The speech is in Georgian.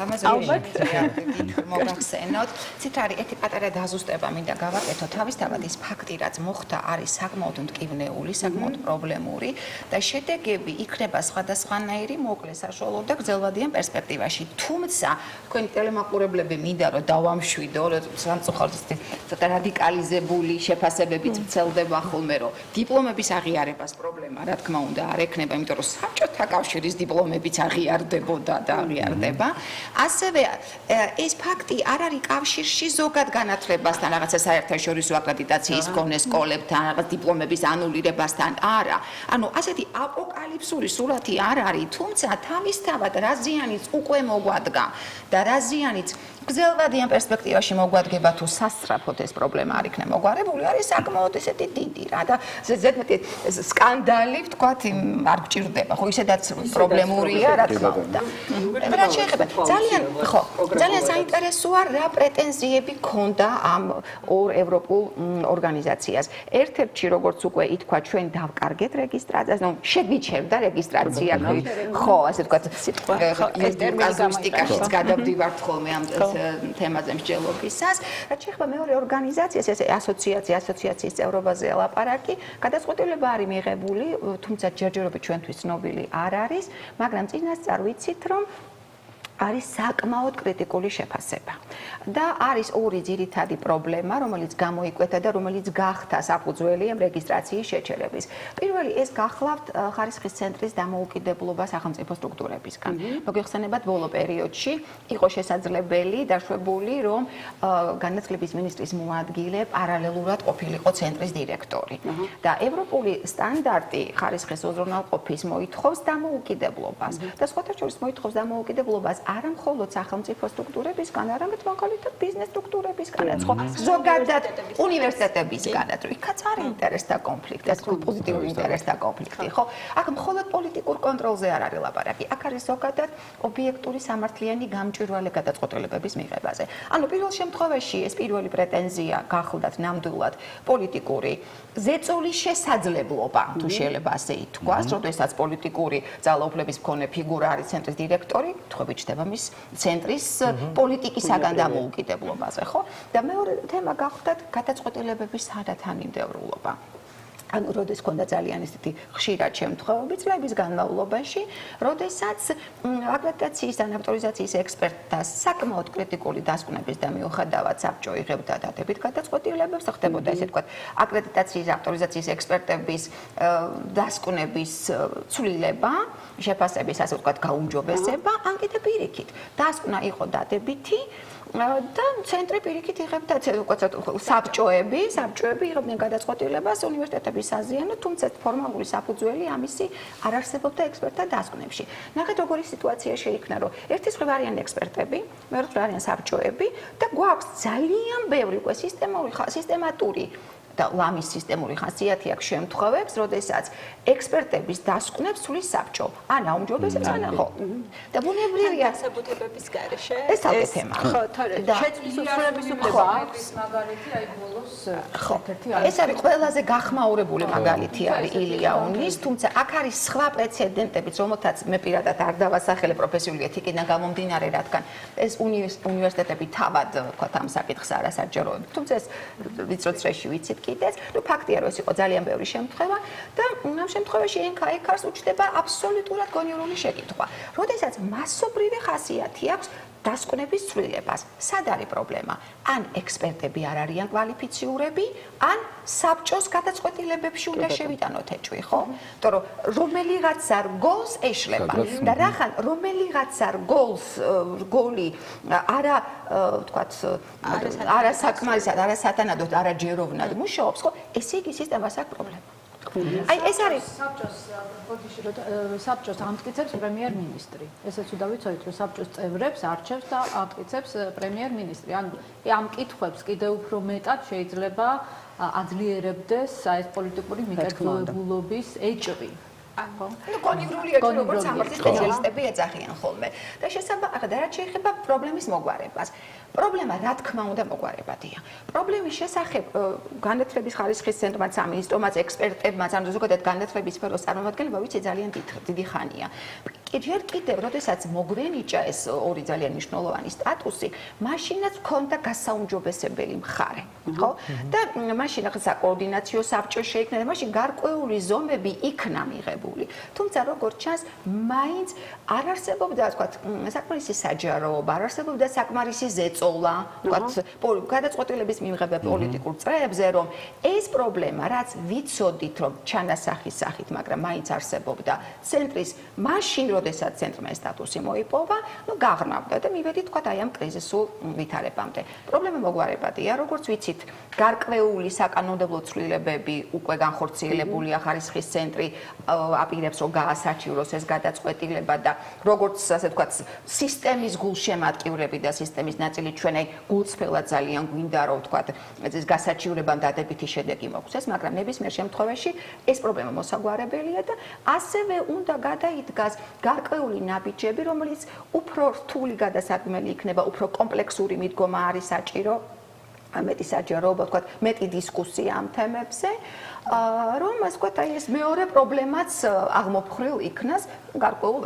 ამაზე მოგახსენოთ. ცით არის ერთი პატარა დაზუსტება მინდა გავაკეთო. თავისთავად ის ფაქტი, რაც მოხდა, არის საკმაოდ მტკივნეული, საკმაოდ პრობლემური და შედეგები იქნება სხვადასხვანაირი, მოკლე, საშუალო და გრძელვადიან პერსპექტივაში. თუმცა, თქვენი ტელემაყურებლები მინდა რომ დავამშვიდო, რომ სამწუხაროდ ცოტა რადიკალიზებული შეფასებებიც ვრცელდება ხოლმე, რომ დიპლომების აღიარებას პრობლემა, რა თქმა უნდა, არ ექნება, იმიტომ რომ საბჭოთა კავშირის დიპლომებიც აღიარდებოდა და აღიარდება. ასევე ეს ფაქტი არ არის კავშირში ზოგად განათლებასთან, რაღაცა საერთაშორისო აკრედიტაციის მქონე სკოლებთან, რაღაც დიპლომების ანულირებასთან, არა. ანუ ასეთი აპოკალიფსური სურათი არ არის, თუმცა თავისთავად რა ზიანიც უკვე მოგვადგა და რა ზიანიც გრძელვადიან პერსპექტივაში მოგვადგება თუ სასწრაფოდ ეს პრობლემა არ იქნება მოგვარებული, არის საკმაოდ ესეთი დიდი რა და ზედმეტი სკანდალი ვთქვათ არ გჭირდება, ხო ისედაც პრობლემურია რა თქმა უნდა. რა შეიძლება ძალიან საინტერესოა რა პრეტენზიები ქონდა ამ ორ ევროპულ ორგანიზაციას. ერთ-ერთში როგორც უკვე ითქვა ჩვენ დავკარგეთ რეგისტრაციას, ნუ შეგვიჩერდა რეგისტრაცია, ხო, ასე ვთქვათ, კაზუსტიკაშიც გადავდივართ ხოლმე ამ თემაზე მსჯელობისას. რაც შეეხება მეორე ორგანიზაციას, ეს ასოციაციის წევრობაზე ლაპარაკი, გადაწყვეტილება არის მიღებული, თუმცა ჯერჯერობით ჩვენთვის ცნობილი არ არის, მაგრამ წინასწარ ვიცით, რომ არის საკმაოდ კრიტიკული შეფასება. და არის ორი ძირითადი პრობლემა, რომელიც გამოიკვეთა და რომელიც გახდა საფუძველი ამ რეგისტრაციის შეჩერების. პირველი ეს გახლავთ ხარისხის ცენტრის დამოუკიდებლობა სახელმწიფო სტრუქტურებისგან. მოგეხსენებათ, ბოლო პერიოდში იყო შესაძლებელი დაშვებული, რომ განათლების მინისტრის მოადგილე პარალელურად ყოფილიყო ცენტრის დირექტორი. და ევროპული სტანდარტი ხარისხის უზრუნველყოფის მოითხოვს დამოუკიდებლობას და სხვათა შორის მოითხოვს დამოუკიდებლობას არა მხოლოდ სახელმწიფო სტრუქტურებისგან, არამედ მაგალითად ბიზნეს სტრუქტურებისგანაც, ხო, ზოგადად უნივერსიტეტებისგანაც, იქაც არის ინტერესთა კონფლიქტი, ეს პოზიტიური ინტერესთა კონფლიქტი, ხო? აქ მხოლოდ პოლიტიკურ კონტროლზე არ არის ლაპარაკი, აქ არის ზოგადად ობიექტური სამართლიანი გამჭვირვალე გადაწყვეტილებების მიღებაზე. ანუ პირველ შემთხვევაში ეს პირველი პრეტენზია გახლდათ ნამდვილად პოლიტიკური ზეწოლის შესაძლებლობა, თუ შეიძლება ასე ითქვას, როდესაც პოლიტიკური ძალაუფლების მქონე ფიგურა არის ცენტრის დირექტორი, თქვები ჩდება მის ცენტრის პოლიტიკისაგან დამოუკიდებლობაზე, ხო? და მეორე თემა გახლდათ გადაწყვეტილებების სათანადმდევრულობა. ანუ როდეს ქონდა ძალიან ისეთი ხშირად შემთხვევები წლების განმავლობაში, როდესაც აკრედიტაციის ან ავტორიზაციის ექსპერტთა საკმაოდ კრიტიკული დასკვნების და მიუხედავად საბჭო იღებდა დადებით გადაწყვეტილებებს, ხდებოდა ესე ვთქვათ, აკრედიტაციის ავტორიზაციის ექსპერტების დასკვნების ცვლილება, შეფასების ასე ვთქვათ, გაუმჯობესება, ან კიდე პირიქით. დასკვნა იყო დადებითი და ცენტრი პირიქით იღებდა საბჭოები იღებდნენ გადაწყვეტილებას უნივერსიტეტების საზიანოდ, თუმცა ფორმალური საფუძველი ამისი არ არსებობდა ექსპერტთა დასკვნებში. ნახეთ, როგორი სიტუაცია შეიქმნა, რომ ერთის მხრივ არიან ექსპერტები, მეორე მხრივ არიან საბჭოები და გვაქვს ძალიან ბევრი უკვე სისტემატური და ლამის სისტემური ხასიათი აქვს შემთხვევებს, როდესაც ექსპერტების დასკვნებს ცვლის საბჭო. ან აუმჯობესებს, ან ხო. და ბუნებრივია დასაბუთებების გარეშე. ეს άλλη თემა. ხო, თორე შეცვლის უცვლელობის უფლება აქვს. მაგალითი აი ბოლოს ერთ-ერთი არის. ეს არის ყველაზე გახმაურებული მაგალითი არის ილია უნის, თუმცა აქ არის სხვა პრეცედენტებიც, რომელთაც მე პირადად არ დავასახელე პროფესიული ეთიკიდან გამომდინარე, რადგან ეს უნივერსიტეტები თავად ვთქვათ ამ საკითხს არასაჯაროებთ. თუმცა ეს ვიწრო წრეში ვიცით კიდეც, ну ფაქტია, რომ ეს იყო ძალიან ბევრი შემთხვევა და ამ შემთხვევაში NKK-ს უჩნდება აბსოლუტურად გონივრული შეკითხვა. როდესაც მასობრივი ხასიათი აქვს დასკვნების ცვლილებას. სად არის პრობლემა? ან ექსპერტები არ არიან კვალიფიციურები, ან საბჭოს გადაწყვეტილებებში უნდა შევიტანოთ ეჭვი, ხო? იმიტომ რომ რომელიღაცა რგოლს ეშლება და რახან რომელიღაცა რგოლი არა ვთქვათ არასაკმარისად, არასათანადოდ, არაჯეროვნად მუშაობს, ხო? ესე იგი სისტემას აქვს პრობლემა. აი ეს არის საბჭოს ამტკიცებს პრემიერ-მინისტრი. ესეც უნდა ვიცოდეთ, რომ საბჭოს წევრებს არჩევს და ამტკიცებს პრემიერ-მინისტრი. ანუ ამ კითხვებს კიდევ უფრო მეტად შეიძლება აძლიერებდეს ეს პოლიტიკური მიკერძოებულობის ეჭვი. ну კონივრულია თუ როგორც სამართლის სპეციალისტები ეძახიან ხოლმე და შესაბამისად რა შეიძლება პრობლემის მოგვარებას პრობლემა რა თქმა უნდა მოგვარებადია პრობლემის შესახებ განათლების ხარისხის ცენტრმა სამინისტრომაც ექსპერტებმაც ან ზოგადად განათლების სფეროს წარმომადგენლებმა ვიცი ძალიან დიდი ხანია ჯერ კიდევ როდესაც მოგვენიჭა ეს ორი ძალიან მნიშვნელოვანი სტატუსი მაშინაც ჰქონდა გასაუმჯობესებელი მხარე ხო და მაშინ ახლა საკოორდინაციო საბჭო შეიქმნა და მაშინ გარკვეული ზომები იქნა მიღებული თუმცა როგორც ჩანს მაინც არ არსებობდა თქვა საკმარისი საჯაროობა არ არსებობდა საკმარისი ზეწოლა თქვა გადაწყვეტილების მიღება პოლიტიკურ წრეებზე რომ ეს პრობლემა რაც ვიცოდით რომ ჩანასახის სახით მაგრამ მაინც არსებობდა ცენტრის მაშინ როდესაც ცენტრმა სტატუსი მოიპოვა, ну გაღრმავდა და მივედით თქვა აი ამ კრიზისულ ვითარებამდე. პრობლემა მოგვარებადია, როგორც ვიცით, გარკვეული საკანონმდებლო ცვლილებები უკვე განხორციელებულია ხარისხის ცენტრი აპირებს რომ გაასაჩივროს ეს გადაწყვეტილება და როგორც ასე ვთქვათ, სისტემის გულშემატკივრები და სისტემის ნაწილი ჩვენ აი გულწრფელად ძალიან გვინდა რომ ვთქვათ, ეს გასაჩივრებამ დადებითი შედეგი მოგვცეს, მაგრამ ნებისმიერ შემთხვევაში ეს პრობლემა მოსაგვარებელია და ასევე უნდა გადაიდგას გარკვეული ნაბიჯები, რომელიც უფრო რთული გადასარქმელი იქნება, უფრო კომპლექსური მიდგომა არის საჭირო, მეტი საჯაროობა, თქვა, მეტი დისკუსია ამ თემებზე, რომ ასე ვთქვათ, აი ეს მეორე პრობლემაც აღმოფხრილ იქნას გარკვეულ